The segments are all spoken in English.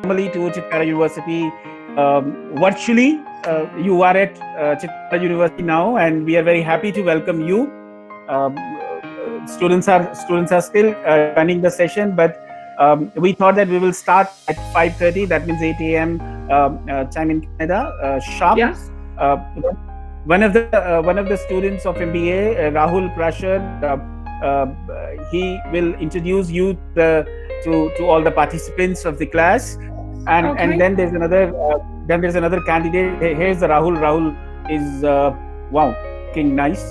formally to Chitkara University virtually. You are at Chitkara University now, and we are very happy to welcome you. Students are still running the session, but we thought that we will start at 5:30. That means 8 a.m. Time in Canada, sharp. Yes. One of the students of MBA, Rahul Prashar, he will introduce you to all the participants of the class, and then there's another candidate. Here's the Rahul. Rahul is wow, looking nice.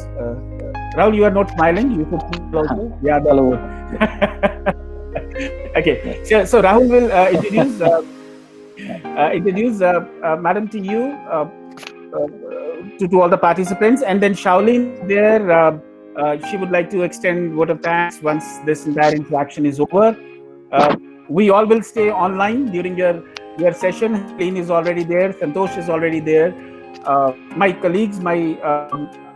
Rahul, you are not smiling. You should smile also. Yeah, hello. Okay, so Rahul will introduce Madam to you. To all the participants, and then Shaolin there, she would like to extend vote of thanks once this entire interaction is over. We all will stay online during your session. Shaolin is already there, Santosh is already there. My colleagues, my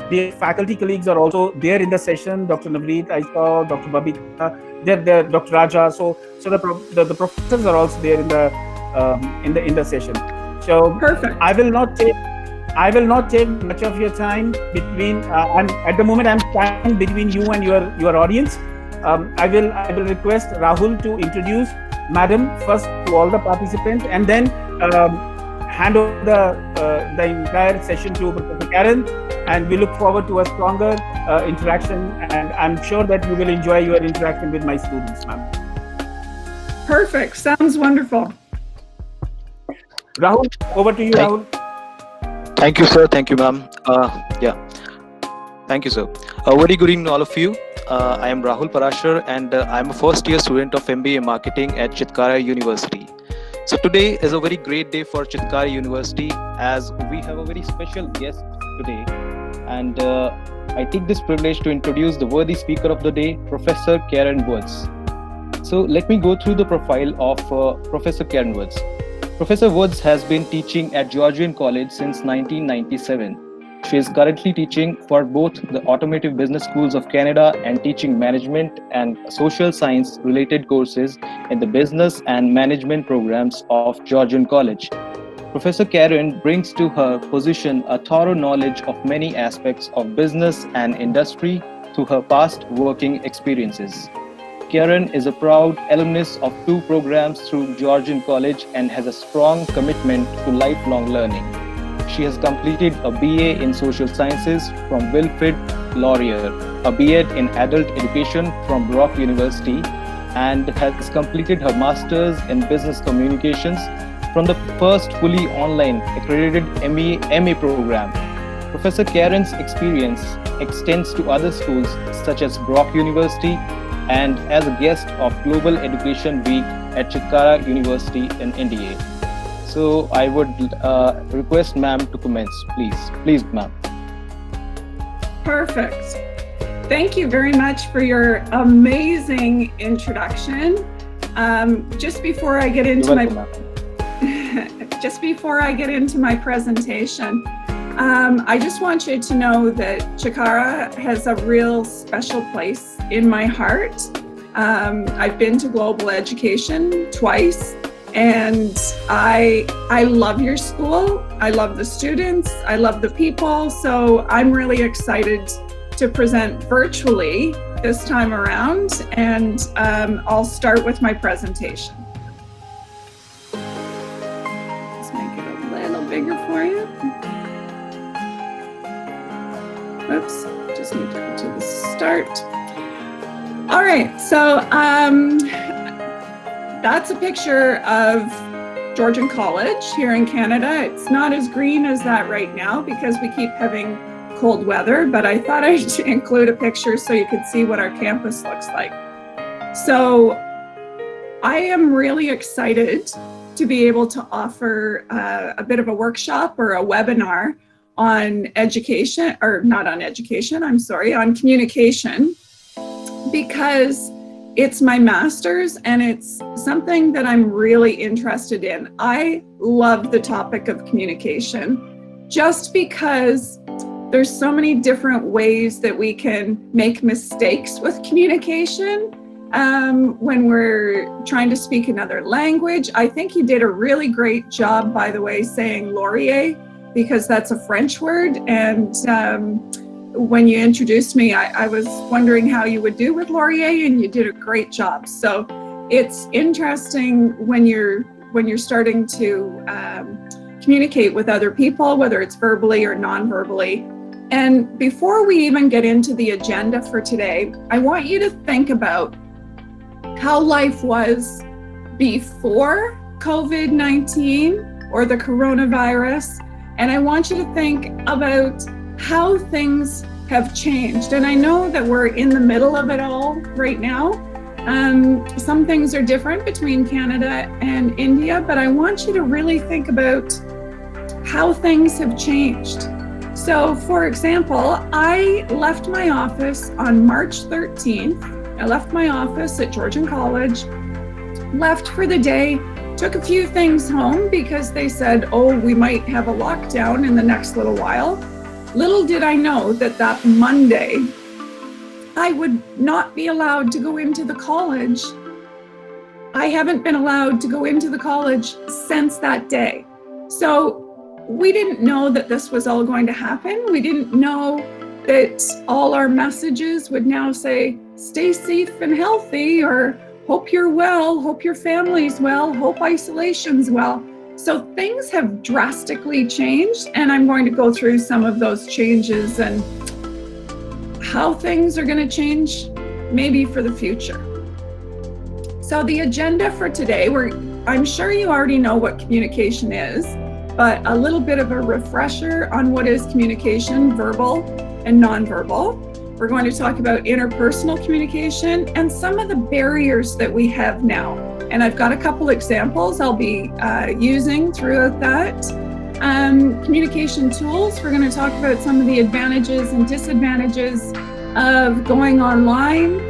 dear faculty colleagues are also there in the session. Dr. Navreet, I saw Dr. Babita, there, Dr. Raja. So the professors are also there in the session. So perfect. I will not take much of your time between. At the moment, I'm standing between you and your audience. I will request Rahul to introduce Madam first to all the participants, and then hand over the entire session to Professor Karen. And we look forward to a stronger interaction. And I'm sure that you will enjoy your interaction with my students, ma'am. Perfect. Sounds wonderful. Rahul, over to you, Rahul. Thank you, sir. Thank you, ma'am. Thank you, sir. Very good evening, all of you. I am Rahul Parashar, and I'm a first-year student of MBA Marketing at Chitkara University. So today is a very great day for Chitkara University, as we have a very special guest today. And I take this privilege to introduce the worthy speaker of the day, Professor Karen Woods. So let me go through the profile of Professor Karen Woods. Professor Woods has been teaching at Georgian College since 1997. She is currently teaching for both the Automotive Business Schools of Canada and teaching management and social science related courses in the business and management programs of Georgian College. Professor Karen brings to her position a thorough knowledge of many aspects of business and industry through her past working experiences. Karen is a proud alumnus of 2 programs through Georgian College and has a strong commitment to lifelong learning. She has completed a BA in Social Sciences from Wilfrid Laurier, a BEd in Adult Education from Prof University, and has completed her Masters in Business Communications from the first fully online accredited MA program. Professor Karen's experience extends to other schools such as Brock University, and as a guest of Global Education Week at Chitkara University in India. So I would request ma'am to commence, please. Please, ma'am. Perfect. Thank you very much for your amazing introduction. Just before I get into my presentation, I just want you to know that Chitkara has a real special place in my heart. I've been to Global Education twice, and I love your school. I love the students. I love the people. So I'm really excited to present virtually this time around, and I'll start with my presentation. Let's make it a little bigger for you. Oops, just need to go to the start. All right, so that's a picture of Georgian College here in Canada. It's not as green as that right now because we keep having cold weather, but I thought I'd include a picture so you could see what our campus looks like. So I am really excited to be able to offer a bit of a workshop or a webinar on education, or not on education, I'm sorry, on communication, because it's my master's and it's something that I'm really interested in. I love the topic of communication just because there's so many different ways that we can make mistakes with communication. when we're trying to speak another language. I think you did a really great job, by the way, saying laurier, because that's a French word. And when you introduced me, I was wondering how you would do with laurier, and you did a great job. So it's interesting when you're starting to communicate with other people, whether it's verbally or non-verbally. And before we even get into the agenda for today, I want you to think about how life was before COVID-19 or the coronavirus. And I want you to think about how things have changed. And I know that we're in the middle of it all right now. Some things are different between Canada and India, but I want you to really think about how things have changed. So, for example, I left my office on March 13th. I left my office at Georgian College, left for the day, took a few things home because they said, oh, we might have a lockdown in the next little while. Little did I know that that Monday, I would not be allowed to go into the college. I haven't been allowed to go into the college since that day. So we didn't know that this was all going to happen. We didn't know that all our messages would now say, stay safe and healthy, or hope you're well, hope your family's well, hope isolation's well. So things have drastically changed, and I'm going to go through some of those changes and how things are going to change maybe for the future. So the agenda for today, I'm sure you already know what communication is, but a little bit of a refresher on what is communication, verbal and nonverbal. We're going to talk about interpersonal communication and some of the barriers that we have now. And I've got a couple examples I'll be using throughout that. Communication tools, we're going to talk about some of the advantages and disadvantages of going online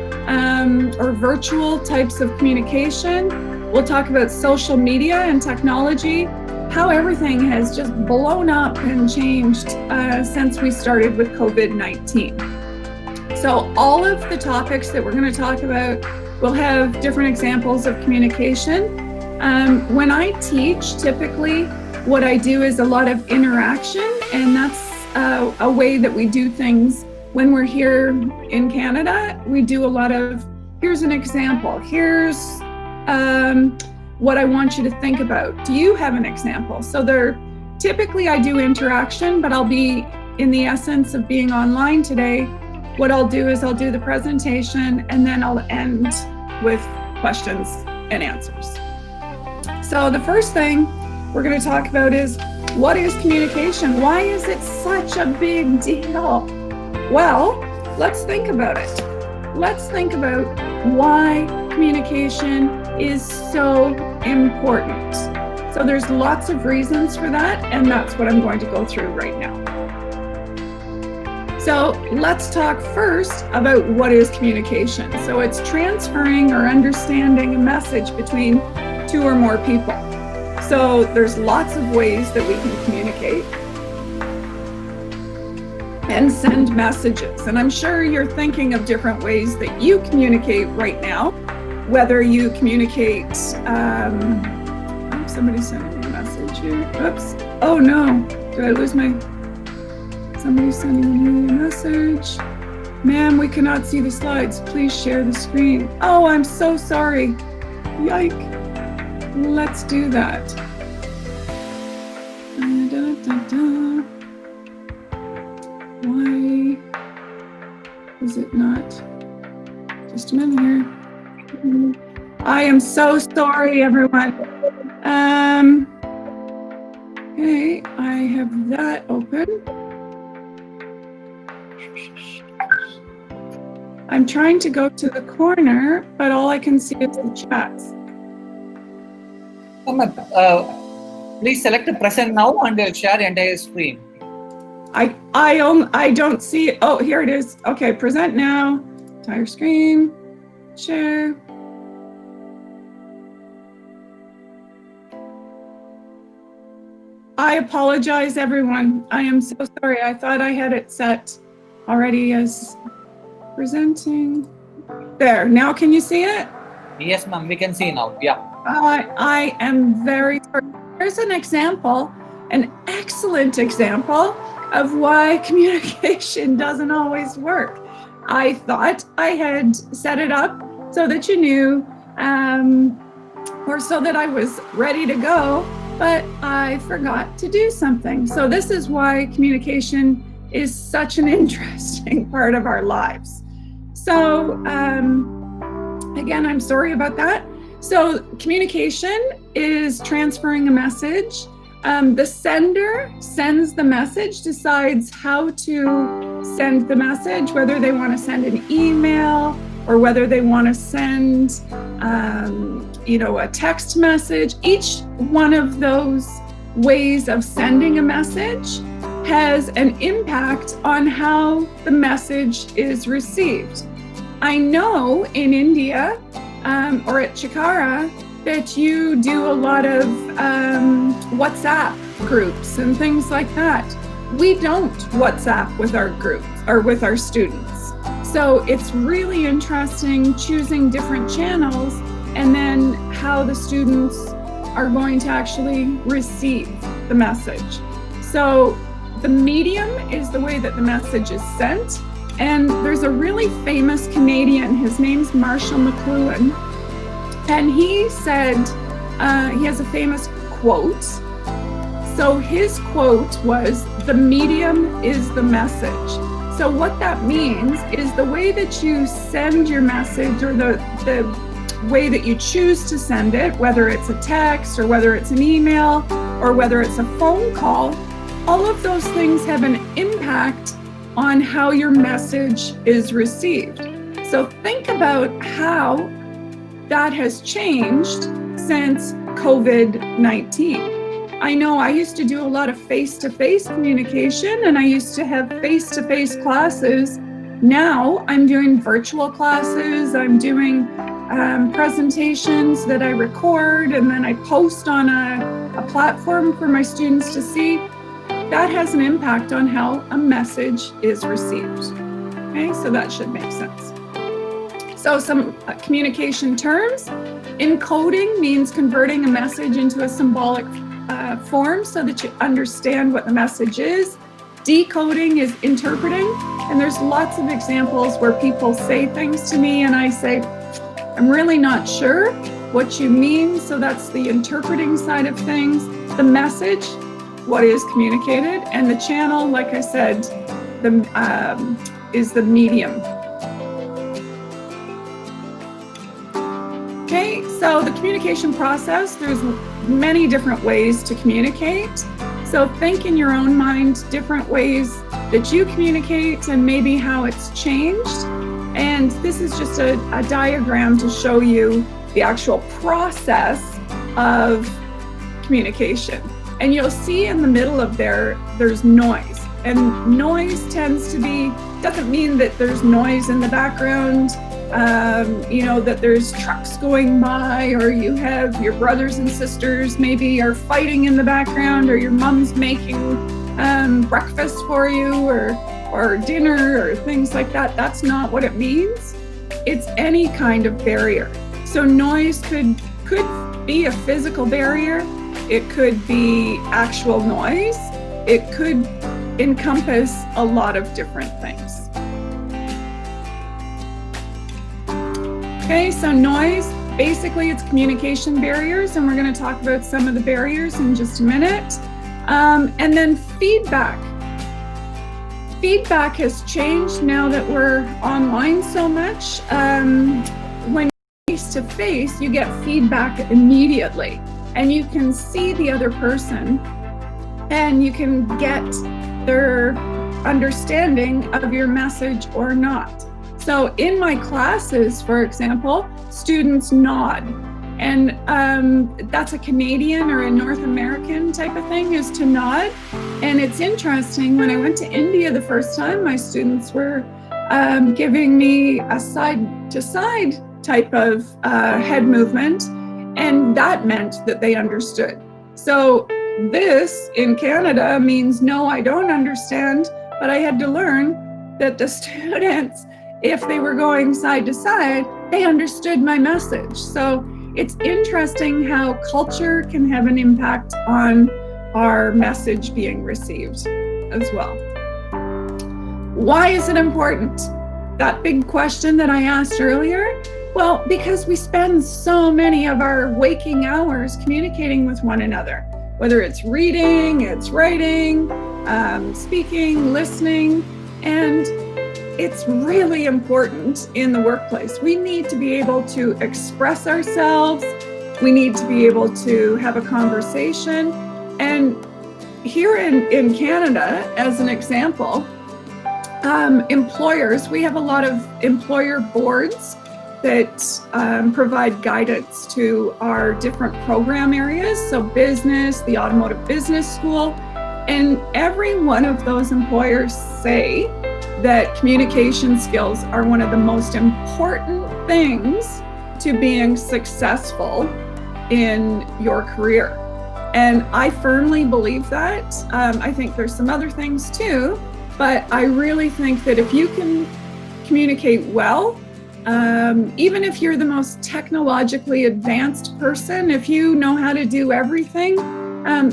or virtual types of communication. We'll talk about social media and technology, how everything has just blown up and changed since we started with COVID-19. So all of the topics that we're going to talk about will have different examples of communication. When I teach, typically what I do is a lot of interaction, and that's a way that we do things when we're here in Canada. We do a lot of, here's an example, here's what I want you to think about. Do you have an example? So typically I do interaction, but I'll be in the essence of being online today. What I'll do is I'll do the presentation, and then I'll end with questions and answers. So the first thing we're going to talk about is, what is communication? Why is it such a big deal? Well, let's think about it. Let's think about why communication is so important. So there's lots of reasons for that, and that's what I'm going to go through right now. So let's talk first about what is communication. So it's transferring or understanding a message between two or more people. So there's lots of ways that we can communicate and send messages. And I'm sure you're thinking of different ways that you communicate right now, whether you communicate, somebody sent me a message here. Oops. Oh no, did I lose my... Somebody's sending me a message. Ma'am, we cannot see the slides. Please share the screen. Oh, I'm so sorry. Yike. Let's do that. Why is it not? Just a minute here. I am so sorry, everyone. Okay, I have that open. I'm trying to go to the corner, but all I can see is the chats. Please select the present now and share the entire screen. I don't see it. Oh, here it is. Okay, present now, entire screen, share. I apologize, everyone. I am so sorry. I thought I had it set already as presenting. There, now can you see it? Yes, ma'am, we can see now. Yeah. I am very sorry. Here's an example, an excellent example of why communication doesn't always work. I thought I had set it up so that you knew, or so that I was ready to go, but I forgot to do something. So this is why communication is such an interesting part of our lives. So again, I'm sorry about that. So communication is transferring a message. The sender sends the message, decides how to send the message, whether they want to send an email or whether they want to send, a text message. Each one of those ways of sending a message has an impact on how the message is received. I know in India or at Chitkara that you do a lot of WhatsApp groups and things like that. We don't WhatsApp with our groups or with our students. So it's really interesting choosing different channels and then how the students are going to actually receive the message. So the medium is the way that the message is sent. And there's a really famous Canadian, his name's Marshall McLuhan, and he said, he has a famous quote. So his quote was, "The medium is the message." So what that means is the way that you send your message, or the way that you choose to send it, whether it's a text or whether it's an email or whether it's a phone call, all of those things have an impact on how your message is received. So think about how that has changed since COVID-19. I know I used to do a lot of face-to-face communication, and I used to have face-to-face classes. Now I'm doing virtual classes. I'm doing presentations that I record and then I post on a platform for my students to see. That has an impact on how a message is received. Okay, so that should make sense. So some communication terms. Encoding means converting a message into a symbolic form so that you understand what the message is. Decoding is interpreting, and there's lots of examples where people say things to me and I say, I'm really not sure what you mean, so that's the interpreting side of things. The message, what is communicated, and the channel, like I said, is the medium. Okay, so the communication process, there's many different ways to communicate. So think in your own mind different ways that you communicate and maybe how it's changed. And this is just a diagram to show you the actual process of communication. And you'll see in the middle of there's noise. And noise tends to be, doesn't mean that there's noise in the background, that there's trucks going by, or you have your brothers and sisters maybe are fighting in the background, or your mom's making breakfast for you, or dinner, or things like that. That's not what it means. It's any kind of barrier. So noise could be a physical barrier. It could be actual noise. It could encompass a lot of different things. Okay, so noise, basically it's communication barriers, and we're going to talk about some of the barriers in just a minute. And then feedback. Feedback has changed now that we're online so much. When you're face-to-face, you get feedback immediately, and you can see the other person, and you can get their understanding of your message or not. So in my classes, for example, students nod, and that's a Canadian or a North American type of thing, is to nod. And it's interesting, when I went to India the first time, my students were giving me a side-to-side type of head movement, and that meant that they understood. So this in Canada means, no, I don't understand, but I had to learn that the students if they were going side to side, they understood my message. So it's interesting how culture can have an impact on our message being received as well. Why is it important? That big question that I asked earlier? Well, because we spend so many of our waking hours communicating with one another, whether it's reading, it's writing, speaking, listening, and it's really important in the workplace. We need to be able to express ourselves. We need to be able to have a conversation. And here in Canada, as an example, employers, we have a lot of employer boards that provide guidance to our different program areas. So business, the Automotive Business School, and every one of those employers say that communication skills are one of the most important things to being successful in your career. And I firmly believe that. I think there's some other things too, but I really think that if you can communicate well, even if you're the most technologically advanced person, if you know how to do everything,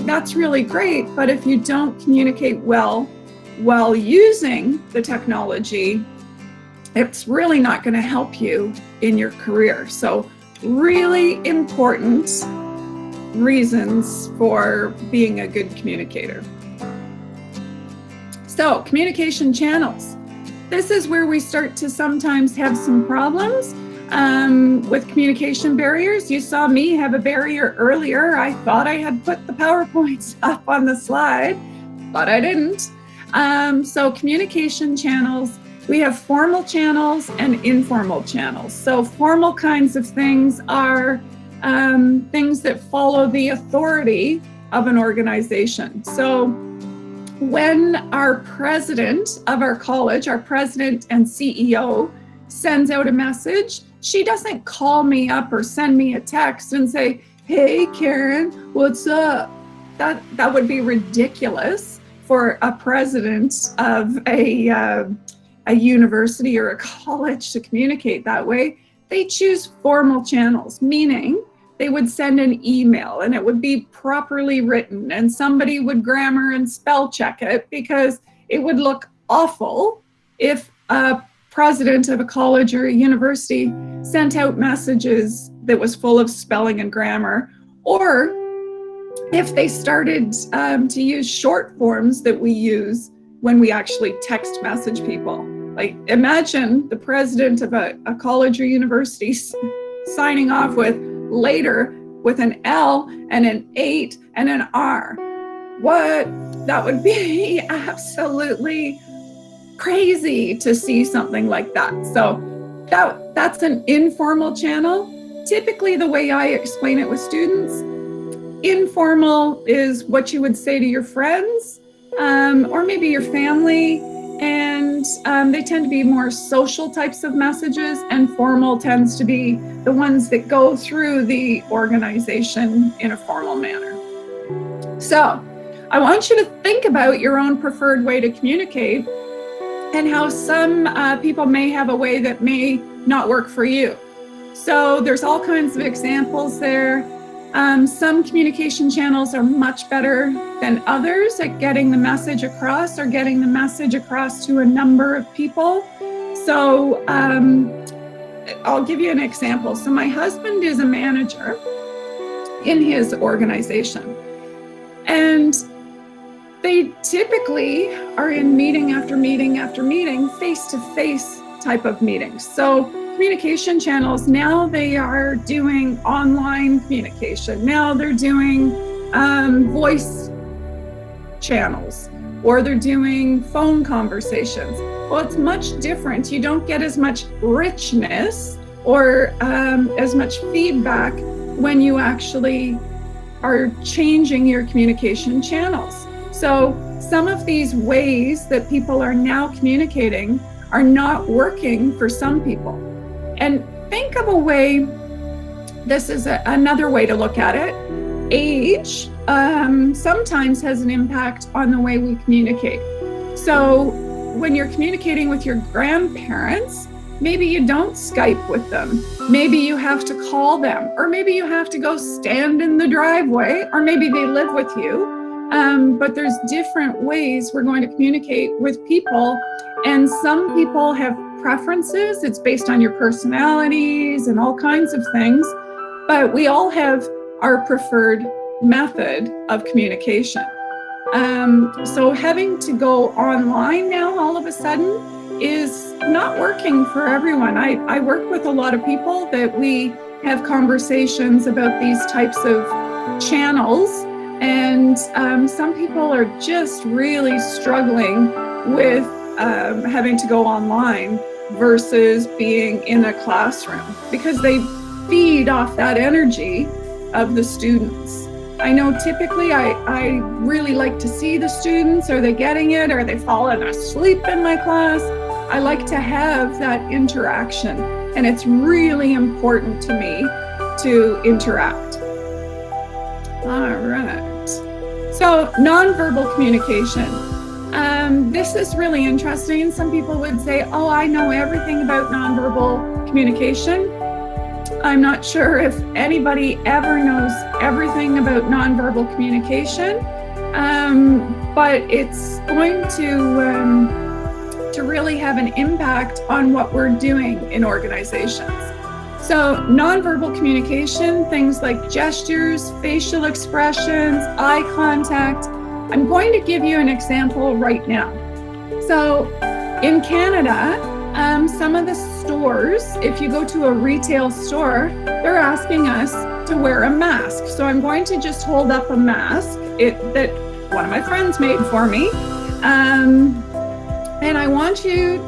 that's really great. But if you don't communicate well while using the technology, it's really not going to help you in your career. So really important reasons for being a good communicator. So communication channels. This is where we start to sometimes have some problems with communication barriers. You saw me have a barrier earlier. I thought I had put the PowerPoints up on the slide, but I didn't. So communication channels, we have formal channels and informal channels. So formal kinds of things are things that follow the authority of an organization. So when our president of our college, our president and CEO, sends out a message, she doesn't call me up or send me a text and say, "Hey Karen, what's up?" That would be ridiculous for a president of a university or a college to communicate that way. They choose formal channels, meaning they would send an email and it would be properly written and somebody would grammar and spell check it, because it would look awful if a president of a college or a university sent out messages that was full of spelling and grammar, or if they started to use short forms that we use when we actually text message people. Like, imagine the president of a college or university signing off with "later" with an L and an 8 and an R. What? That would be absolutely crazy to see something like that. So that's an informal channel. Typically, the way I explain it with students, informal is what you would say to your friends or maybe your family, and they tend to be more social types of messages, and formal tends to be the ones that go through the organization in a formal manner. So I want you to think about your own preferred way to communicate and how some people may have a way that may not work for you. So there's all kinds of examples there. Some communication channels are much better than others at getting the message across, or getting the message across to a number of people. So I'll give you an example. So my husband is a manager in his organization, and they typically are in meeting after meeting after meeting, face-to-face type of meetings. So communication channels, now they are doing online communication. Now they're doing voice channels, or they're doing phone conversations. Well, it's much different. You don't get as much richness or as much feedback when you actually are changing your communication channels. So some of these ways that people are now communicating are not working for some people. And think of a way, this is another way to look at it. Age sometimes has an impact on the way we communicate. So when you're communicating with your grandparents, maybe you don't Skype with them. Maybe you have to call them, or maybe you have to go stand in the driveway, or maybe they live with you. But there's different ways we're going to communicate with people. And some people have preferences. It's based on your personalities and all kinds of things. But we all have our preferred method of communication. So having to go online now all of a sudden is not working for everyone. I work with a lot of people that we have conversations about these types of channels, and some people are just really struggling with having to go online versus being in a classroom, because they feed off that energy of the students. I know typically I really like to see the students. Are they getting it? Are they falling asleep in my class? I like to have that interaction, and it's really important to me to interact. All right. So nonverbal communication. This is really interesting. Some people would say, oh, I know everything about nonverbal communication. I'm not sure if anybody ever knows everything about nonverbal communication, but it's going to really have an impact on what we're doing in organizations. So nonverbal communication, things like gestures, facial expressions, eye contact. I'm going to give you an example right now. So in Canada, some of the stores, if you go to a retail store, they're asking us to wear a mask. So I'm going to just hold up a mask that one of my friends made for me. And I want you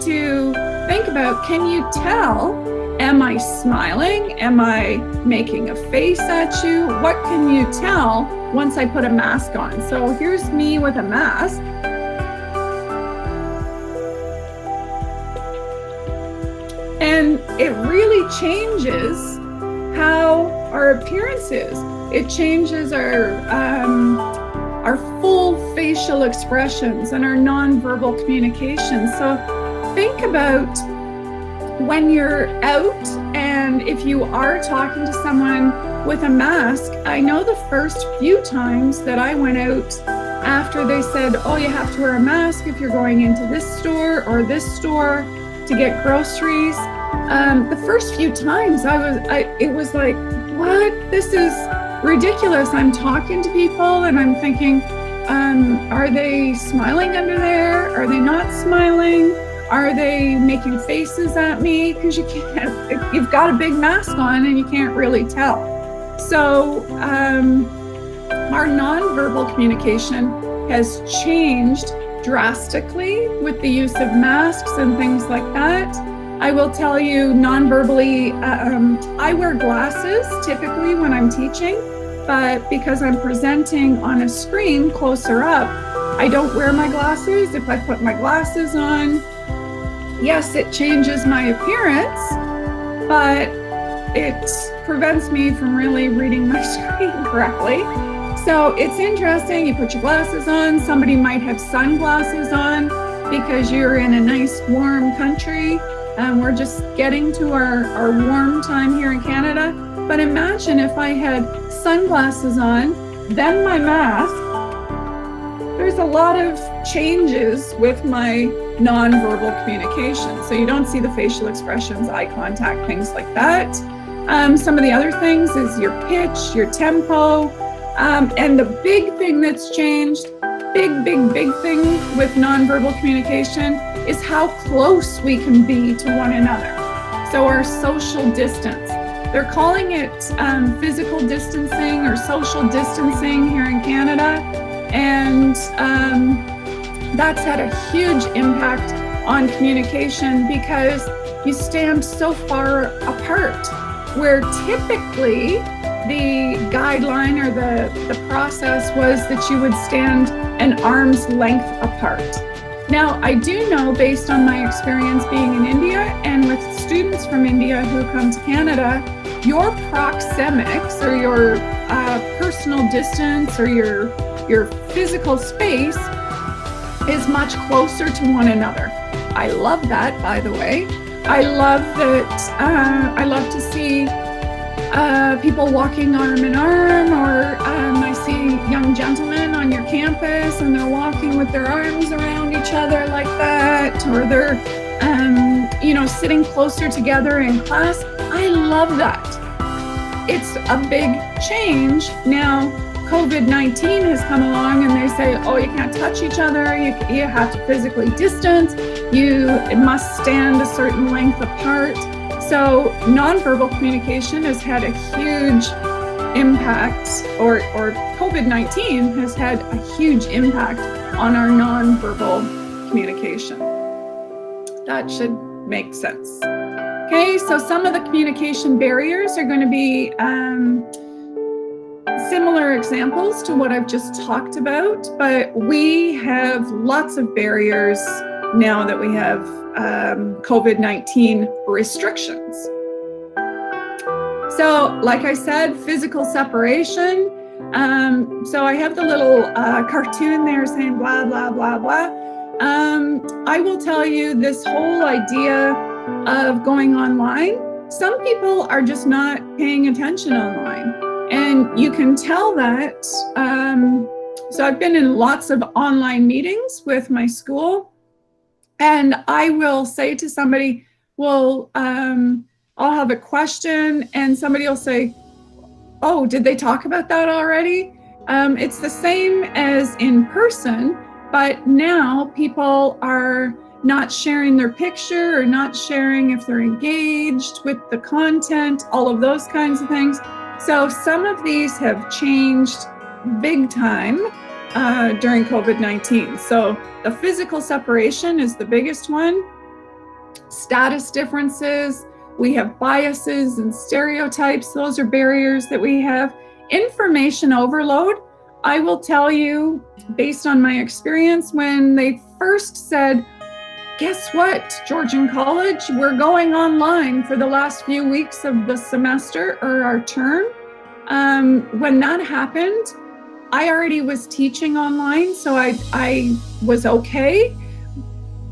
to think about, can you tell, am I smiling? Am I making a face at you? What can you tell once I put a mask on? So here's me with a mask. And it really changes how our appearance is. It changes our full facial expressions and our nonverbal communication. So think about when you're out, and if you are talking to someone with a mask. I know the first few times that I went out after they said, oh, you have to wear a mask if you're going into this store or this store to get groceries. The first few times it was like, what? This is ridiculous. I'm talking to people and I'm thinking, are they smiling under there? Are they not smiling? Are they making faces at me? Because you've got a big mask on and you can't really tell. So our nonverbal communication has changed drastically with the use of masks and things like that. I will tell you non-verbally, I wear glasses typically when I'm teaching, but because I'm presenting on a screen closer up, I don't wear my glasses. If I put my glasses on, yes, it changes my appearance, but it prevents me from really reading my screen correctly. So it's interesting, you put your glasses on, somebody might have sunglasses on because you're in a nice warm country. We're just getting to our warm time here in Canada. But imagine if I had sunglasses on, then my mask. There's a lot of changes with my nonverbal communication. So you don't see the facial expressions, eye contact, things like that. Some of the other things is your pitch, your tempo. And the big thing that's changed, big thing with nonverbal communication is how close we can be to one another. So our social distance. They're calling it physical distancing or social distancing here in Canada. And that's had a huge impact on communication because you stand so far apart, where typically the guideline or the process was that you would stand an arm's length apart. Now, I do know, based on my experience being in India and with students from India who come to Canada, your proxemics or your personal distance or your physical space is much closer to one another. I love that, by the way. I love that. I love to see people walking arm in arm, or I see young gentlemen on your campus and they're walking with their arms around each other like that, or they're, sitting closer together in class. I love that. It's a big change. Now, COVID-19 has come along and they say, oh, you can't touch each other. You have to physically distance. It must stand a certain length apart. So nonverbal communication has had a huge impact, or COVID-19 has had a huge impact on our nonverbal communication. That should make sense. Okay, so some of the communication barriers are going to be similar examples to what I've just talked about, but we have lots of barriers now that we have COVID-19 restrictions. So, like I said, physical separation. So I have the little cartoon there saying blah, blah, blah, blah. I will tell you, this whole idea of going online, some people are just not paying attention online. And you can tell that. So I've been in lots of online meetings with my school, and I will say to somebody, well, I'll have a question and somebody will say, oh, did they talk about that already? It's the same as in person, but now people are not sharing their picture or not sharing if they're engaged with the content, all of those kinds of things. So some of these have changed big time during COVID-19. So the physical separation is the biggest one. Status differences, we have biases and stereotypes. Those are barriers that we have. Information overload. I will tell you, based on my experience, when they first said, guess what, Georgian College, we're going online for the last few weeks of the semester or our term. When that happened, I already was teaching online, so I was okay.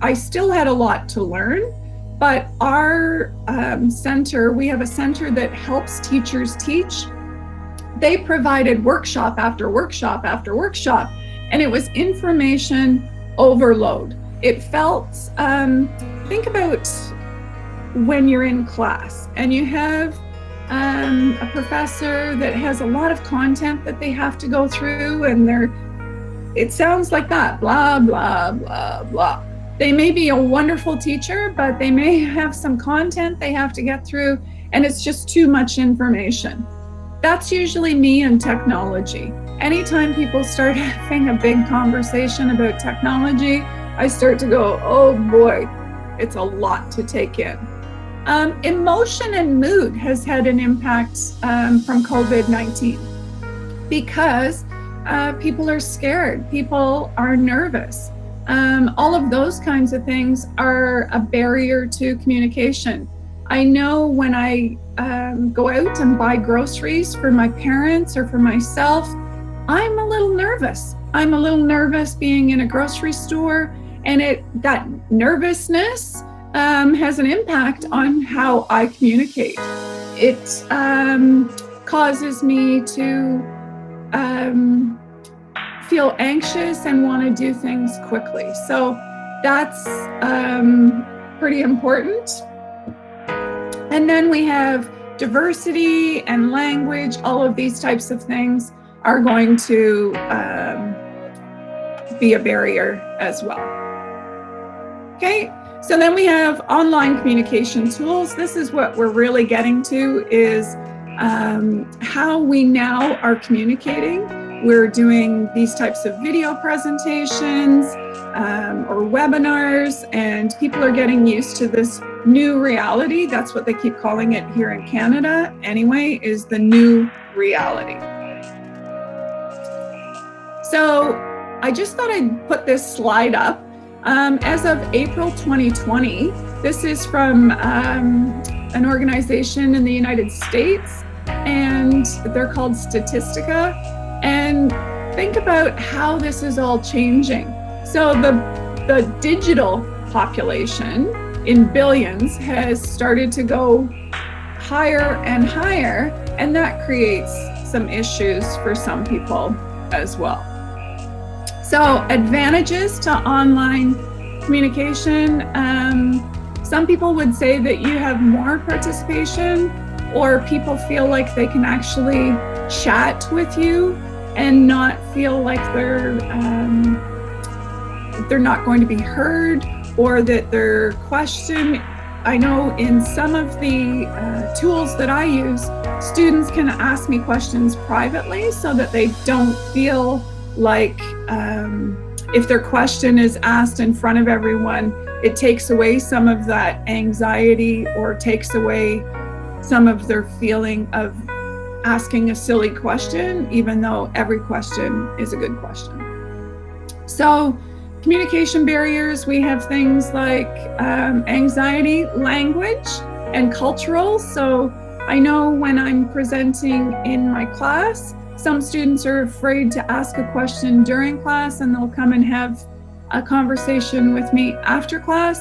I still had a lot to learn, but our center, we have a center that helps teachers teach. They provided workshop after workshop after workshop, and it was information overload. It felt, think about when you're in class and you have a professor that has a lot of content that they have to go through, and it sounds like that, blah, blah, blah, blah. They may be a wonderful teacher, but they may have some content they have to get through, and it's just too much information. That's usually me and technology. Anytime people start having a big conversation about technology, I start to go, oh boy, it's a lot to take in. Emotion and mood has had an impact from COVID-19 because people are scared, people are nervous. All of those kinds of things are a barrier to communication. I know when I go out and buy groceries for my parents or for myself, I'm a little nervous. I'm a little nervous being in a grocery store, and that nervousness has an impact on how I communicate. It causes me to feel anxious and want to do things quickly. So that's pretty important. And then we have diversity and language. All of these types of things are going to be a barrier as well. Okay, so then we have online communication tools. This is what we're really getting to, is how we now are communicating. We're doing these types of video presentations or webinars, and people are getting used to this new reality. That's what they keep calling it here in Canada anyway, is the new reality. So I just thought I'd put this slide up. As of April 2020, this is from an organization in the United States, and they're called Statistica. And think about how this is all changing. So the digital population in billions has started to go higher and higher, and that creates some issues for some people as well. So advantages to online communication, some people would say that you have more participation, or people feel like they can actually chat with you and not feel like they're not going to be heard, or that their question, I know in some of the tools that I use, students can ask me questions privately so that they don't feel like if their question is asked in front of everyone, it takes away some of that anxiety or takes away some of their feeling of asking a silly question, even though every question is a good question. So communication barriers, we have things like anxiety, language, and cultural. So I know when I'm presenting in my class, some students are afraid to ask a question during class, and they'll come and have a conversation with me after class.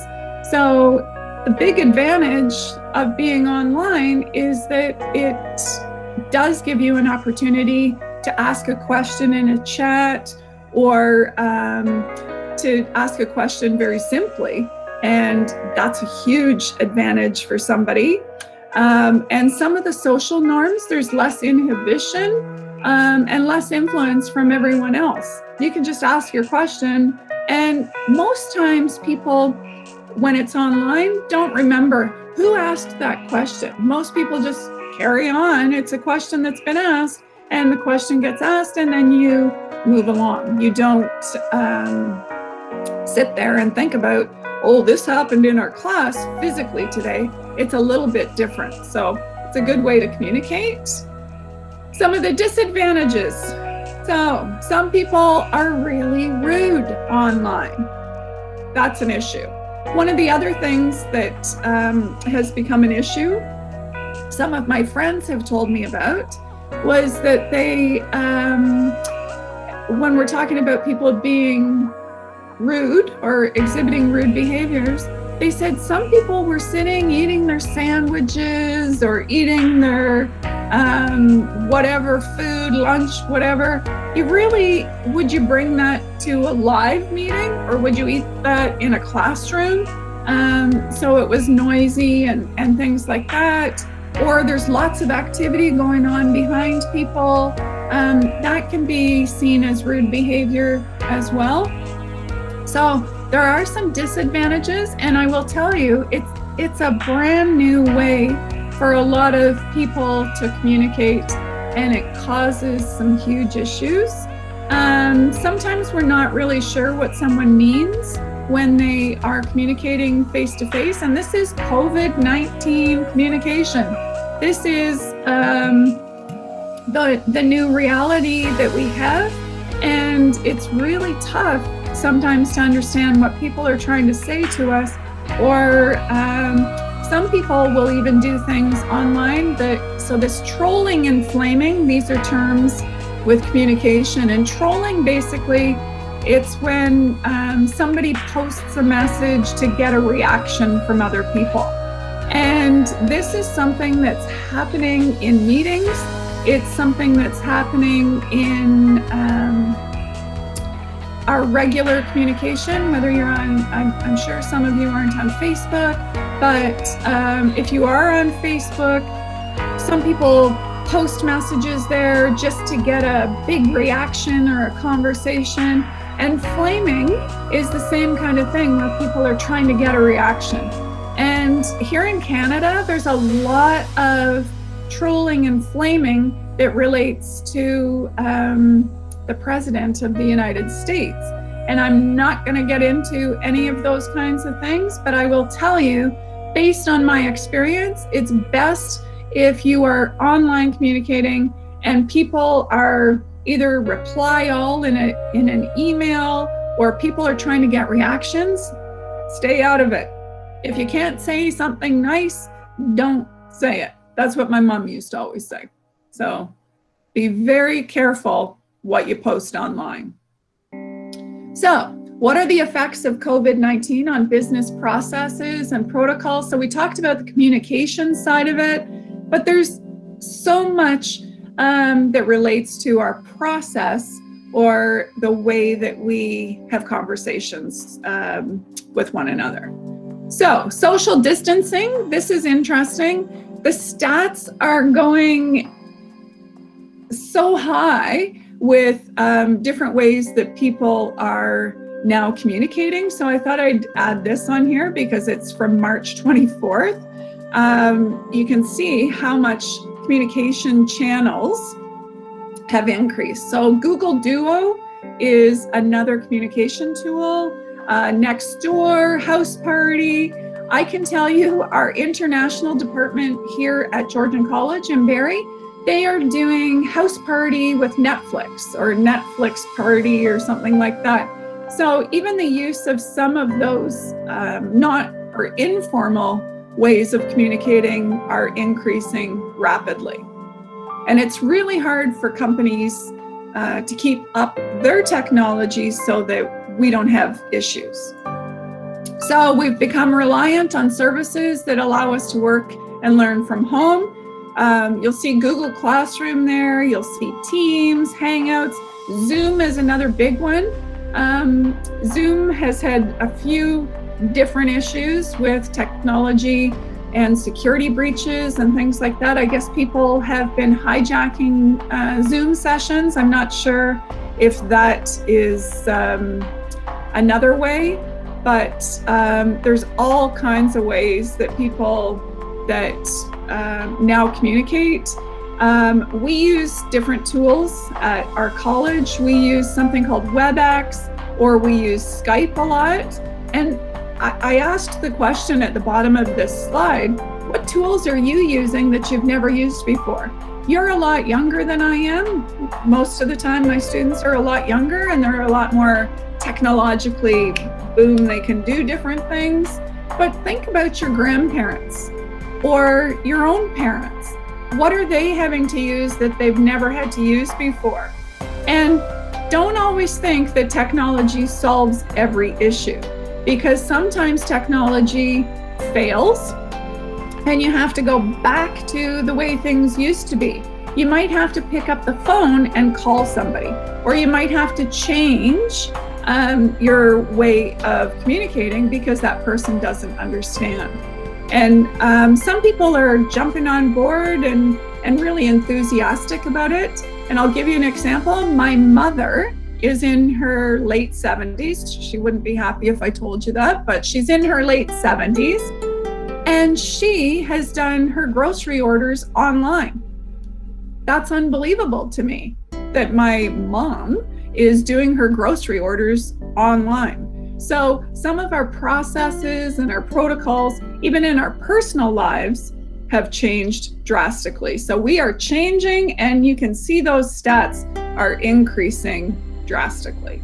So the big advantage of being online is that it does give you an opportunity to ask a question in a chat, or to ask a question very simply, and that's a huge advantage for somebody. And some of the social norms, there's less inhibition and less influence from everyone else. You can just ask your question, and most times people, when it's online, don't remember who asked that question. Most people just carry on. It's a question that's been asked, and the question gets asked, and then you move along. You don't sit there and think about, oh, this happened in our class physically today. It's a little bit different. So it's a good way to communicate. Some of the disadvantages. So some people are really rude online. That's an issue. One of the other things that has become an issue, some of my friends have told me about, was that they, when we're talking about people being rude or exhibiting rude behaviors, they said some people were sitting eating their sandwiches or eating their whatever food, lunch, whatever. Would you bring that to a live meeting, or would you eat that in a classroom? So it was noisy and things like that. Or there's lots of activity going on behind people. That can be seen as rude behavior as well. So there are some disadvantages, and I will tell you, it's a brand new way for a lot of people to communicate, and it causes some huge issues. Sometimes we're not really sure what someone means when they are communicating face-to-face, and this is COVID-19 communication. This is the new reality that we have, and it's really tough sometimes to understand what people are trying to say to us, or some people will even do things online so this trolling and flaming, these are terms with communication. And trolling, basically, it's when somebody posts a message to get a reaction from other people. And this is something that's happening in meetings. It's something that's happening in our regular communication, whether you're on, I'm sure some of you aren't on Facebook, but if you are on Facebook, some people post messages there just to get a big reaction or a conversation. And flaming is the same kind of thing, where people are trying to get a reaction. And here in Canada, there's a lot of trolling and flaming that relates to the President of the United States. And I'm not going to get into any of those kinds of things, but I will tell you, based on my experience, it's best if you are online communicating and people are either reply all in an email, or people are trying to get reactions. Stay out of it. If you can't say something nice, don't say it. That's what my mom used to always say. So be very careful what you post online. So What are the effects of COVID-19 on business processes and protocols? So we talked about the communication side of it, but there's so much that relates to our process or the way that we have conversations with one another. So social distancing, this is interesting. The stats are going so high with different ways that people are now communicating. So I thought I'd add this on here because it's from March 24th. You can see how much communication channels have increased. So Google Duo is another communication tool. Nextdoor, House Party. I can tell you our international department here at Georgian College in Barrie, they are doing House Party with Netflix or Netflix Party or something like that. So even the use of some of those not or informal ways of communicating are increasing rapidly. And it's really hard for companies to keep up their technology so that we don't have issues. So we've become reliant on services that allow us to work and learn from home. You'll see Google Classroom there, you'll see Teams, Hangouts. Zoom is another big one. Zoom has had a few different issues with technology and security breaches and things like that. I guess people have been hijacking Zoom sessions. I'm not sure if that is another way, but there's all kinds of ways that people that now communicate. We use different tools at our college. We use something called WebEx, or we use Skype a lot. And I asked the question at the bottom of this slide, what tools are you using that you've never used before? You're a lot younger than I am. Most of the time my students are a lot younger and they're a lot more technologically boom, they can do different things. But think about your grandparents or your own parents. What are they having to use that they've never had to use before? And don't always think that technology solves every issue, because sometimes technology fails and you have to go back to the way things used to be. You might have to pick up the phone and call somebody, or you might have to change your way of communicating because that person doesn't understand. And some people are jumping on board and really enthusiastic about it. And I'll give you an example. My mother is in her late 70s. She wouldn't be happy if I told you that, but she's in her late 70s. And she has done her grocery orders online. That's unbelievable to me that my mom is doing her grocery orders online. So some of our processes and our protocols, even in our personal lives, have changed drastically. So we are changing, and you can see those stats are increasing drastically.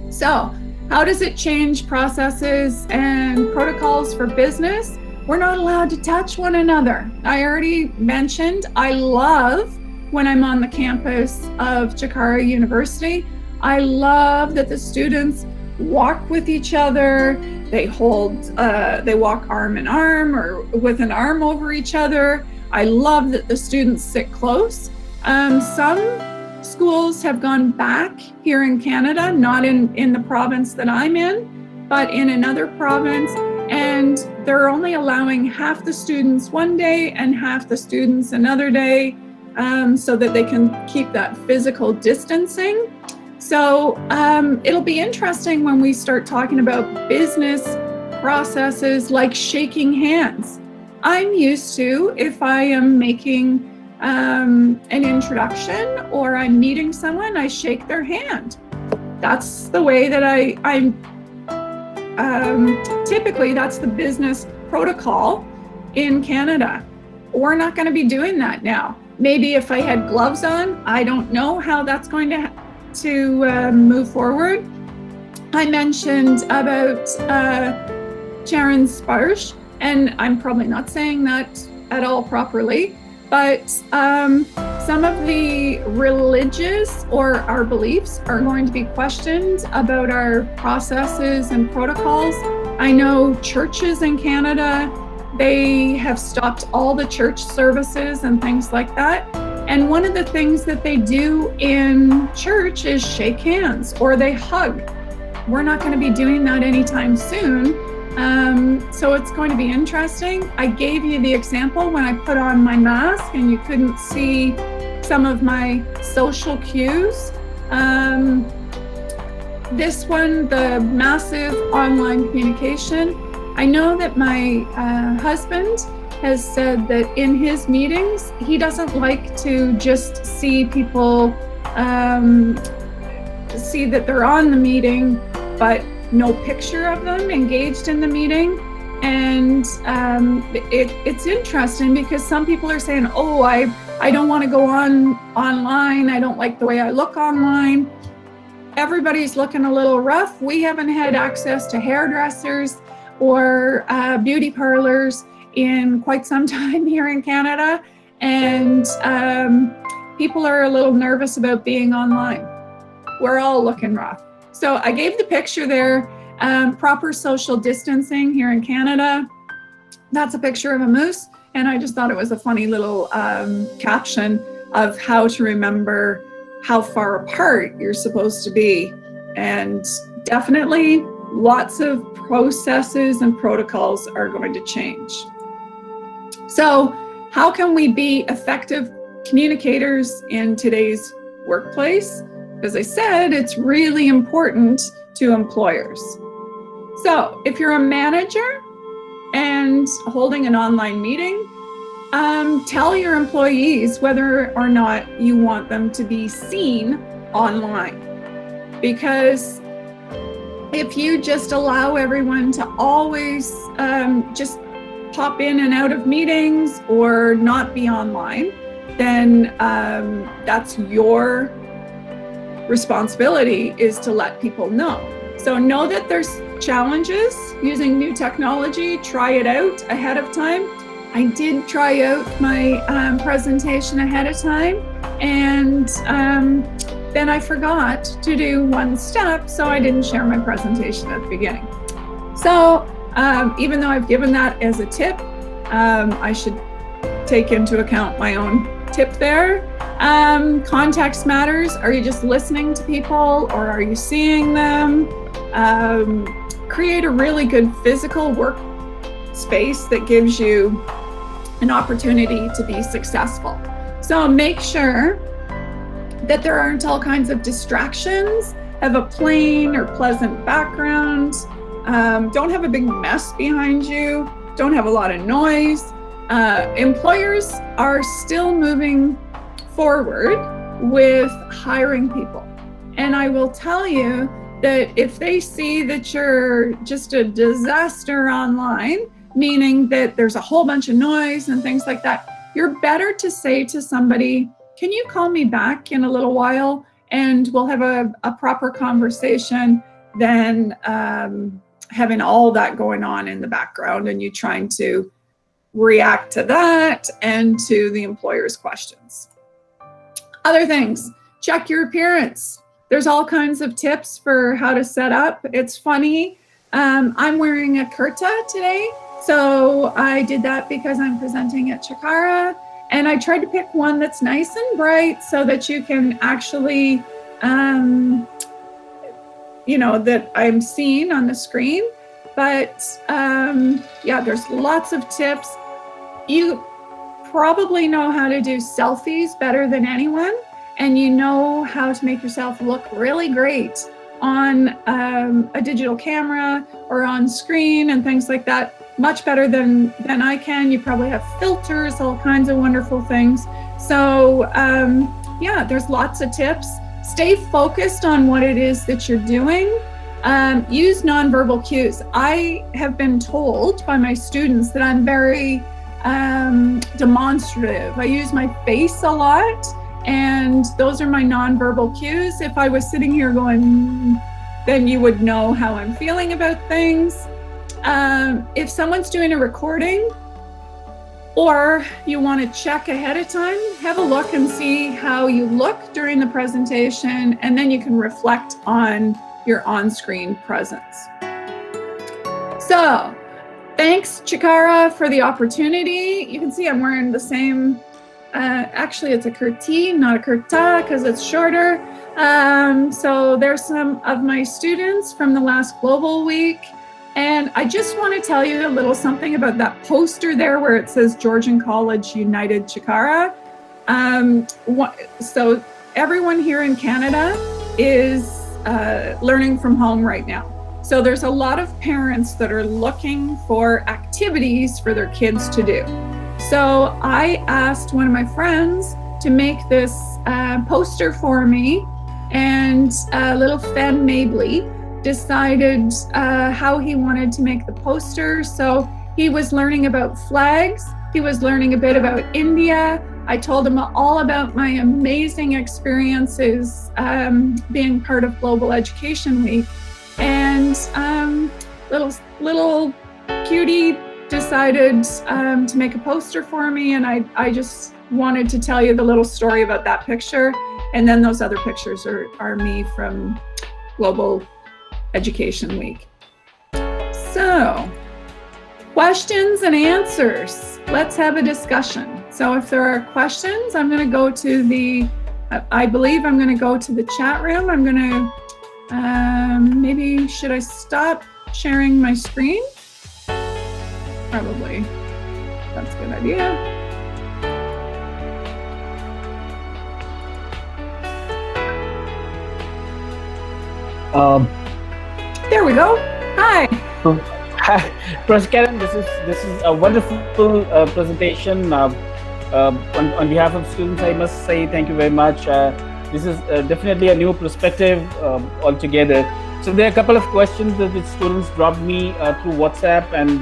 So how does it change processes and protocols for business? We're not allowed to touch one another. I already mentioned, I love when I'm on the campus of Chitkara University, I love that the students walk with each other. They walk arm in arm or with an arm over each other. I love that the students sit close. Some schools have gone back here in Canada, not in the province that I'm in, but in another province, and they're only allowing half the students one day and half the students another day, so that they can keep that physical distancing. So it'll be interesting when we start talking about business processes like shaking hands. I'm used to, if I am making an introduction or I'm meeting someone, I shake their hand. That's the way that I'm typically, that's the business protocol in Canada. We're not going to be doing that now. Maybe if I had gloves on, I don't know how that's going to move forward. I mentioned about Sharon Sparsh, and I'm probably not saying that at all properly, but some of the religious or our beliefs are going to be questioned about our processes and protocols. I know churches in Canada, they have stopped all the church services and things like that. And one of the things that they do in church is shake hands or they hug. We're not going to be doing that anytime soon. So it's going to be interesting. I gave you the example when I put on my mask and you couldn't see some of my social cues. This one, the massive online communication. I know that my husband has said that in his meetings, he doesn't like to just see people see that they're on the meeting, but no picture of them engaged in the meeting. And it's interesting because some people are saying, oh, I don't want to go online. I don't like the way I look online. Everybody's looking a little rough. We haven't had access to hairdressers or beauty parlors in quite some time here in Canada. And people are a little nervous about being online. We're all looking rough. So I gave the picture there, proper social distancing here in Canada. That's a picture of a moose. And I just thought it was a funny little caption of how to remember how far apart you're supposed to be. And definitely lots of processes and protocols are going to change. So how can we be effective communicators in today's workplace? As I said, it's really important to employers. So if you're a manager and holding an online meeting, tell your employees whether or not you want them to be seen online. Because if you just allow everyone to always just pop in and out of meetings or not be online, then that's your responsibility, is to let people know. So know that there's challenges using new technology. Try it out ahead of time. I did try out my presentation ahead of time, and then I forgot to do one step, so I didn't share my presentation at the beginning. So even though I've given that as a tip, I should take into account my own tip there. Context matters. Are you just listening to people or are you seeing them? Create a really good physical work space that gives you an opportunity to be successful. So make sure that there aren't all kinds of distractions. Have a plain or pleasant background. Don't have a big mess behind you. Don't have a lot of noise. Employers are still moving forward with hiring people. And I will tell you that if they see that you're just a disaster online, meaning that there's a whole bunch of noise and things like that, you're better to say to somebody, can you call me back in a little while and we'll have a proper conversation than having all that going on in the background and you trying to react to that and to the employer's questions. Other things, check your appearance. There's all kinds of tips for how to set up. It's funny. I'm wearing a kurta today. So I did that because I'm presenting at Chitkara, and I tried to pick one that's nice and bright so that you can actually, that I'm seeing on the screen. But yeah, there's lots of tips. You probably know how to do selfies better than anyone, and you know how to make yourself look really great on a digital camera or on screen and things like that, much better than I can. You probably have filters, all kinds of wonderful things. So yeah, there's lots of tips. Stay focused on what it is that you're doing. Use nonverbal cues. I have been told by my students that I'm very demonstrative. I use my face a lot, and those are my nonverbal cues. If I was sitting here going, then you would know how I'm feeling about things. If someone's doing a recording, or you want to check ahead of time, have a look and see how you look during the presentation, and then you can reflect on your on-screen presence. So, thanks, Chitkara, for the opportunity. You can see I'm wearing the same, actually it's a kurti, not a kurta, because it's shorter. So there's some of my students from the last Global Week. And I just want to tell you a little something about that poster there where it says Georgian College United Chitkara. So everyone here in Canada is learning from home right now. So there's a lot of parents that are looking for activities for their kids to do. So I asked one of my friends to make this poster for me, and little Fen Mabley decided how he wanted to make the poster. So he was learning about flags. He was learning a bit about India. I told him all about my amazing experiences being part of Global Education Week. And little cutie decided to make a poster for me. And I just wanted to tell you the little story about that picture. And then those other pictures are me from Global Education Week. So, questions and answers. Let's have a discussion. So if there are questions, I'm going to go to I believe I'm going to go to the chat room. I'm going to, maybe should I stop sharing my screen? Probably. That's a good idea. There we go. Hi. Hi, Prof Karen. This is a wonderful presentation. On behalf of students, I must say thank you very much. This is definitely a new perspective altogether. So there are a couple of questions that the students dropped me through WhatsApp, and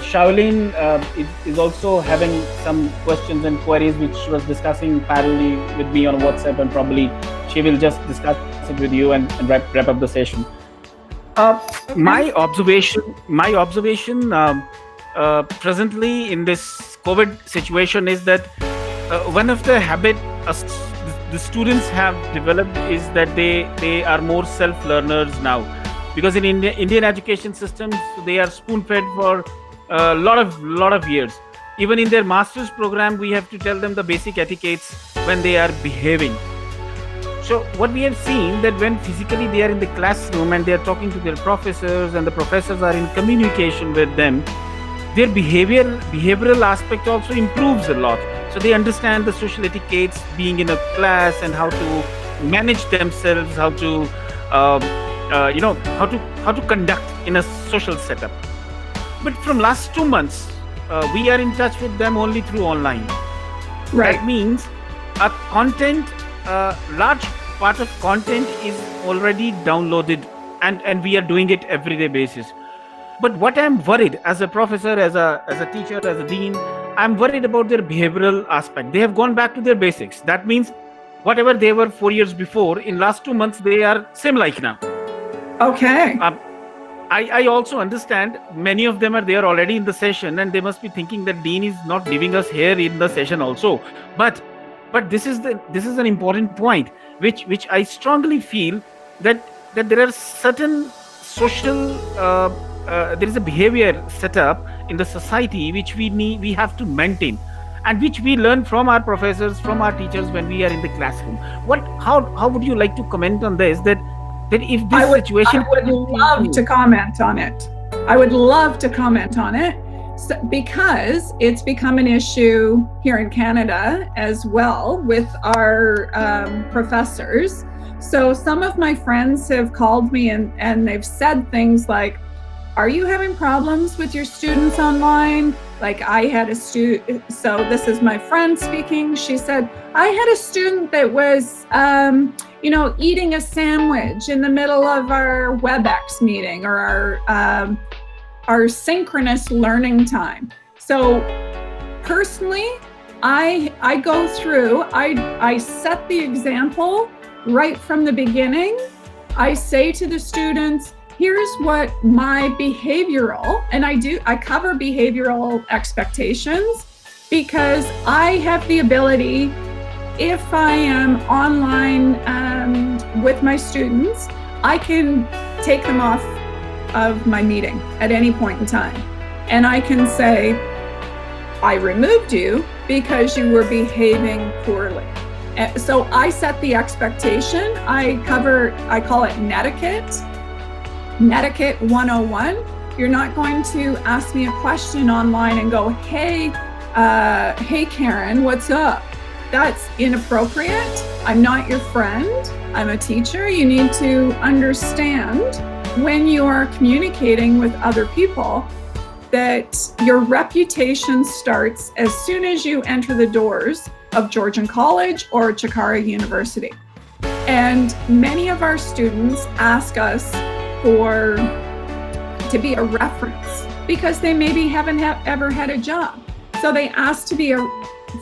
Shaolin is also having some questions and queries which she was discussing parallelly with me on WhatsApp, and probably she will just discuss it with you and wrap up the session. My observation presently in this COVID situation is that one of the habit the students have developed is that they are more self-learners now, because in Indian education systems they are spoon-fed for a lot of years. Even in their master's program, we have to tell them the basic etiquettes when they are behaving. So what we have seen, that when physically they are in the classroom and they are talking to their professors and the professors are in communication with them, their behavioral aspect also improves a lot. So they understand the social etiquettes being in a class and how to manage themselves, how to how to conduct in a social setup. But from last 2 months, we are in touch with them only through online. Right. That means our content, large part of content is already downloaded, and we are doing it everyday basis. But what I'm worried as a professor, as a teacher, as a dean, I'm worried about their behavioral aspect. They have gone back to their basics. That means whatever they were 4 years before, in last 2 months, they are same like now. Okay. I also understand many of them are there already in the session, and they must be thinking that Dean is not leaving us here in the session also. But this is an important point, which I strongly feel that there are certain social there is a behavior set up in the society which we have to maintain, and which we learn from our professors, from our teachers when we are in the classroom. How would you like to comment on this? That if this situation, I would love to comment on it. I would love to comment on it, because it's become an issue here in Canada as well with our professors. So some of my friends have called me and they've said things like, are you having problems with your students online? Like, I had a student, so this is my friend speaking. She said, I had a student that was, eating a sandwich in the middle of our WebEx meeting or our synchronous learning time. So personally, I go through, I set the example right from the beginning. I say to the students, here's what my behavioral, and I cover behavioral expectations because I have the ability, if I am online with my students, I can take them off of my meeting at any point in time. And I can say, I removed you because you were behaving poorly. So I set the expectation. I call it netiquette 101. You're not going to ask me a question online and go, hey Karen, what's up? That's inappropriate. I'm not your friend. I'm a teacher. You need to understand when you are communicating with other people that your reputation starts as soon as you enter the doors of Georgian College or Chitkara University. And many of our students ask us to be a reference because they maybe haven't ever had a job. So they ask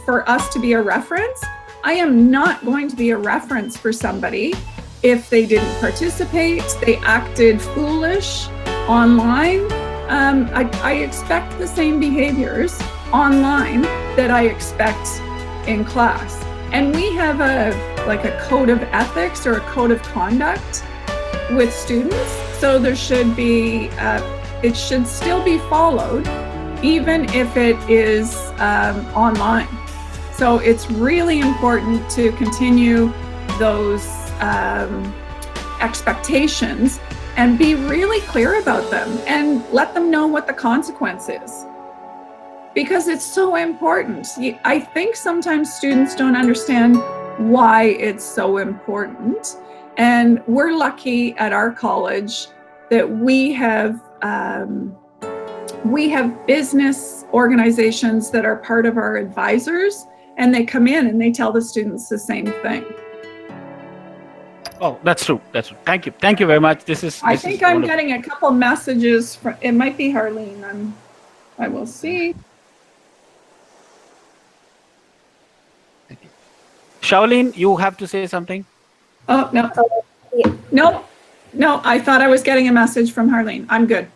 for us to be a reference. I am not going to be a reference for somebody if they didn't participate, they acted foolish online. I expect the same behaviors online that I expect in class. And we have a code of ethics or a code of conduct with students. So there should be, it should still be followed, even if it is online. So it's really important to continue those expectations and be really clear about them and let them know what the consequence is. Because it's so important. I think sometimes students don't understand why it's so important. And we're lucky at our college that we have business organizations that are part of our advisors, and they come in and they tell the students the same thing. Oh, that's true. That's true. Thank you. Thank you very much. I think I'm getting a couple messages from, it might be Harleen. I will see. Shaolin, you have to say something? Oh, no. Yeah. No, I thought I was getting a message from Harleen. I'm good.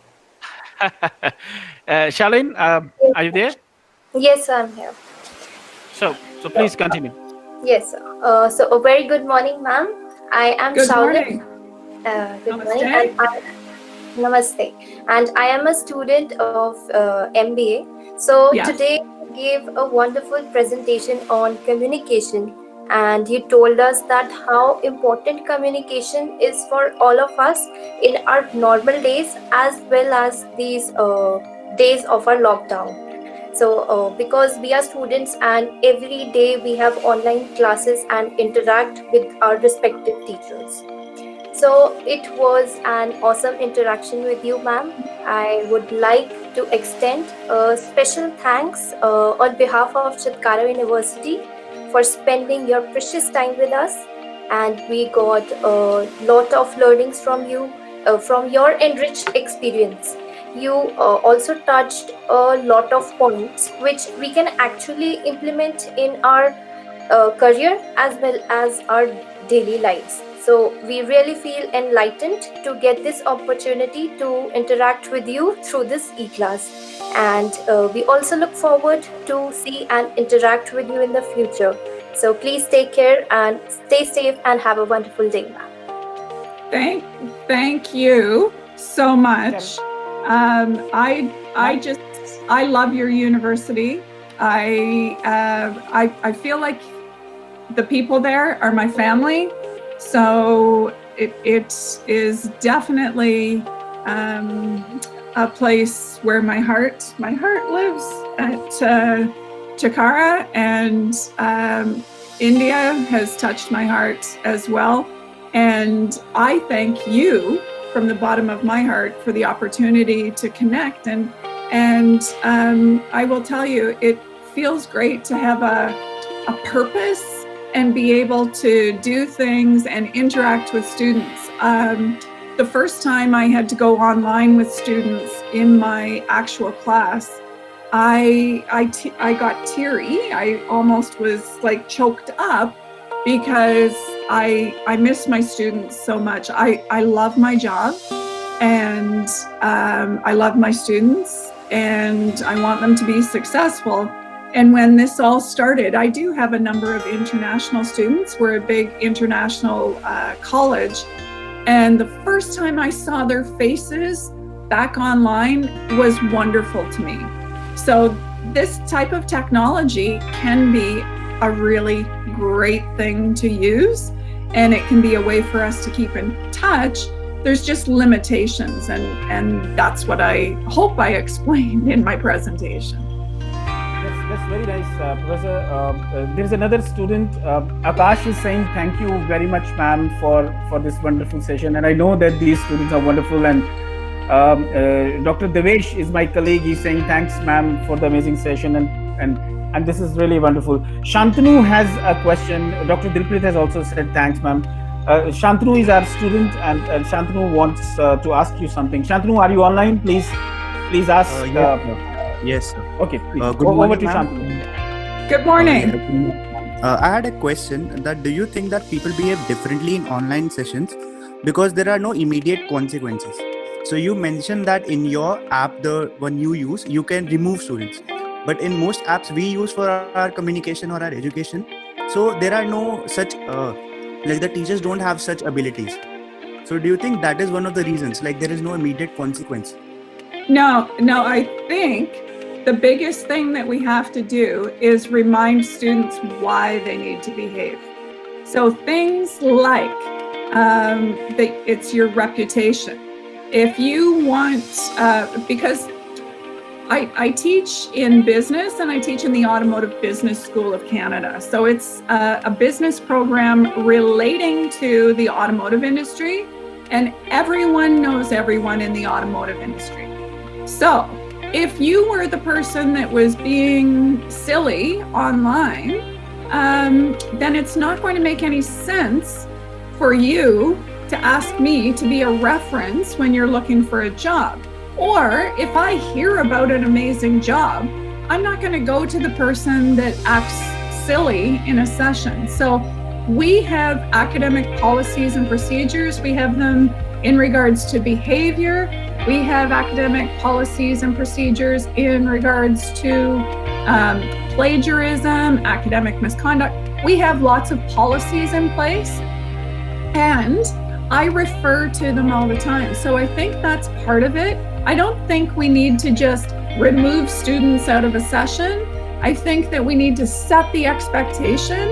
Shaolin, are you there? Yes, I'm here. So please continue. Yes. So a very good morning, ma'am. I am Good Shaolin. morning. Good Namaste. morning. Namaste. And I am a student of MBA. So Yes. today you gave a wonderful presentation on communication, and you told us that how important communication is for all of us in our normal days as well as these days of our lockdown. So because we are students and every day we have online classes and interact with our respective teachers. So it was an awesome interaction with you, ma'am. I would like to extend a special thanks on behalf of Chitkara University for spending your precious time with us. And we got a lot of learnings from you, from your enriched experience. You also touched a lot of points which we can actually implement in our career as well as our daily lives. So we really feel enlightened to get this opportunity to interact with you through this e-class. And we also look forward to see and interact with you in the future. So please take care and stay safe and have a wonderful day, ma'am. Thank you so much. I love your university. I feel like the people there are my family. So it is definitely a place where my heart lives at Chitkara, and India has touched my heart as well. And I thank you from the bottom of my heart for the opportunity to connect. And I will tell you, it feels great to have a purpose and be able to do things and interact with students. The first time I had to go online with students in my actual class, I got teary. I almost was like choked up because I miss my students so much. I love my job, and I love my students, and I want them to be successful. And when this all started, I do have a number of international students. We're a big international college. And the first time I saw their faces back online was wonderful to me. So this type of technology can be a really great thing to use, and it can be a way for us to keep in touch. There's just limitations, and that's what I hope I explained in my presentation. That's very nice, Professor. There's another student, Akash, is saying thank you very much, ma'am, for this wonderful session. And I know that these students are wonderful. And Dr. Devesh is my colleague. He's saying thanks, ma'am, for the amazing session. And this is really wonderful. Shantanu has a question. Dr. Dilpreet has also said thanks, ma'am. Shantanu is our student, and Shantanu wants to ask you something. Shantanu, are you online? Please ask. Yes, sir. Okay, please. Good Over morning, to ma'am. Shantanu. Good morning. I had a question that do you think that people behave differently in online sessions because there are no immediate consequences? So you mentioned that in your app, the one you use, you can remove students. But in most apps we use for our communication or our education, so there are no such, like the teachers don't have such abilities. So do you think that is one of the reasons, like there is no immediate consequence? No, I think the biggest thing that we have to do is remind students why they need to behave. So things like it's your reputation. If you want, because I teach in business and I teach in the Automotive Business School of Canada. So it's a business program relating to the automotive industry, and everyone knows everyone in the automotive industry. So if you were the person that was being silly online, then it's not going to make any sense for you to ask me to be a reference when you're looking for a job. Or if I hear about an amazing job, I'm not going to go to the person that acts silly in a session. So we have academic policies and procedures. We have them in regards to behavior. We have academic policies and procedures in regards to plagiarism, academic misconduct. We have lots of policies in place, and I refer to them all the time. So I think that's part of it. I don't think we need to just remove students out of a session. I think that we need to set the expectation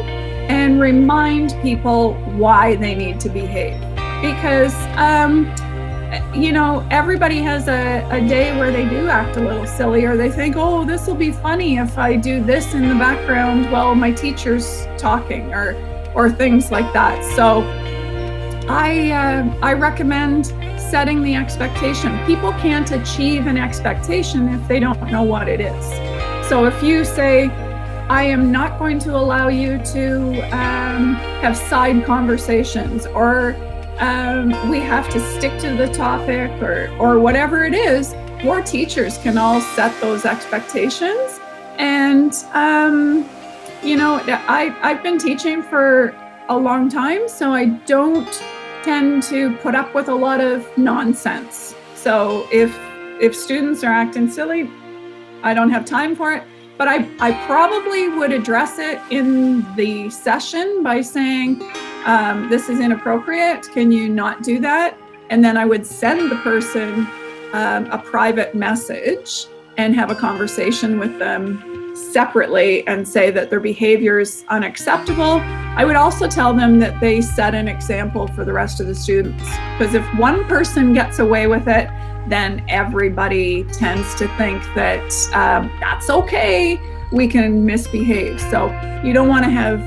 and remind people why they need to behave. Because, everybody has a day where they do act a little silly, or they think, oh, this will be funny if I do this in the background while my teacher's talking, or things like that. So I recommend setting the expectation. People can't achieve an expectation if they don't know what it is. So if you say, I am not going to allow you to have side conversations, or we have to stick to the topic, or whatever it is, more teachers can all set those expectations. And, I've been teaching for a long time, so I don't tend to put up with a lot of nonsense. So if students are acting silly, I don't have time for it. But I probably would address it in the session by saying, this is inappropriate. Can you not do that? And then I would send the person a private message and have a conversation with them separately and say that their behavior is unacceptable. I would also tell them that they set an example for the rest of the students. Because if one person gets away with it, then everybody tends to think that that's okay, we can misbehave. So you don't want to have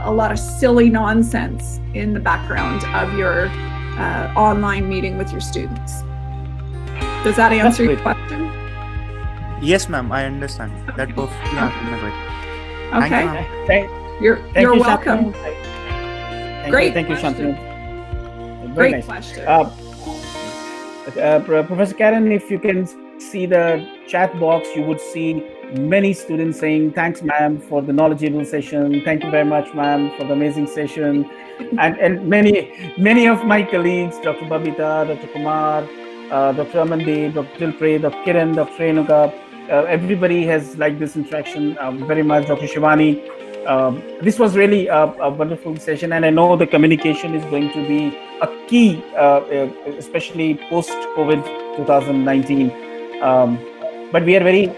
a lot of silly nonsense in the background of your online meeting with your students. Does that answer your question? Yes, ma'am, I understand. That perfectly answered my question. Okay. Thank you, ma'am. You're welcome. Great Thank you, question. Shantanu. Great Nice. question. Professor Karen, if you can see the chat box, you would see many students saying, thanks, ma'am, for the knowledgeable session. Thank you very much, ma'am, for the amazing session. And many of my colleagues, Dr. Babita, Dr. Kumar, Dr. Amandeep, Dr. Dilpreet, Dr. Kiran, Dr. Renuka. Everybody has liked this interaction very much. Dr. Shivani. This was really a wonderful session, and I know the communication is going to be a key, especially post-COVID 2019. But we are very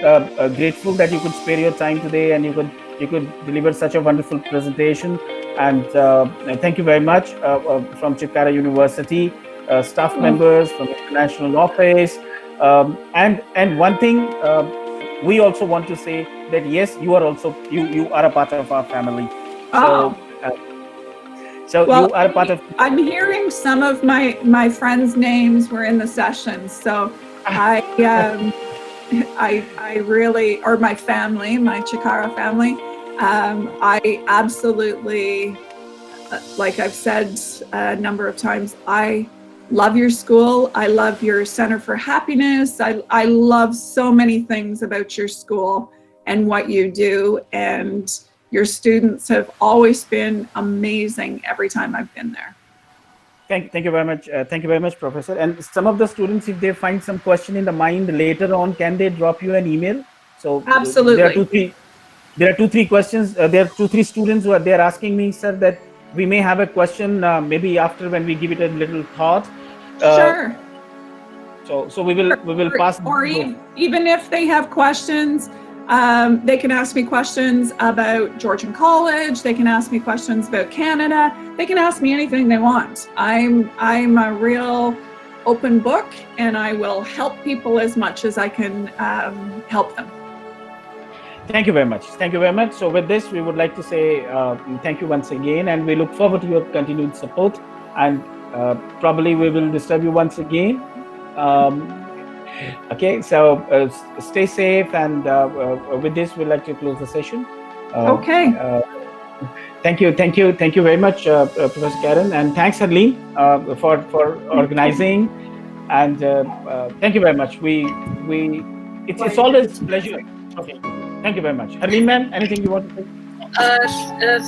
grateful that you could spare your time today and you could deliver such a wonderful presentation. And thank you very much from Chitkara University, staff members from the International Office. And one thing we also want to say that yes, you are also you are a part of our family. So well, you are a part of. I'm hearing some of my friends' names were in the session, so I really, or my family, my Chitkara family, I absolutely, like I've said a number of times, I love your school. I love your Center for Happiness. I love so many things about your school and what you do. And your students have always been amazing every time I've been there. Thank you very much. Thank you very much, Professor. And some of the students, if they find some question in the mind later on, can they drop you an email? So absolutely. There are two, three questions. There are 2-3 students who are there asking me, sir, that we may have a question maybe after when we give it a little thought. Sure. So we will pass. Or even if they have questions, they can ask me questions about Georgian College. They can ask me questions about Canada. They can ask me anything they want. I'm a real open book, and I will help people as much as I can help them. Thank you very much. Thank you very much. So with this, we would like to say thank you once again, and we look forward to your continued support. And probably we will disturb you once again. Okay, so stay safe, and with this, we'd like to close the session. Okay. Thank you very much, Professor Karen, and thanks, Harleen, for organizing, and thank you very much. It's always a pleasure. Okay, thank you very much, Harleen, ma'am. Anything you want to say?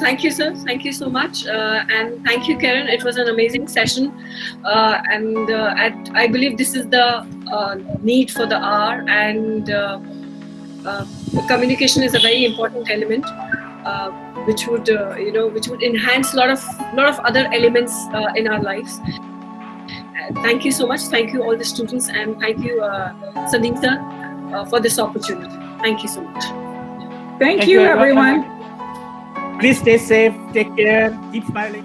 Thank you, sir. Thank you so much, and thank you, Karen. It was an amazing session, and I believe this is the need for the hour, and communication is a very important element, which would enhance a lot of other elements in our lives. Thank you so much. Thank you all the students, and thank you, Sandeep, for this opportunity. Thank you so much. Thank you, everyone. Please stay safe, take care, keep smiling.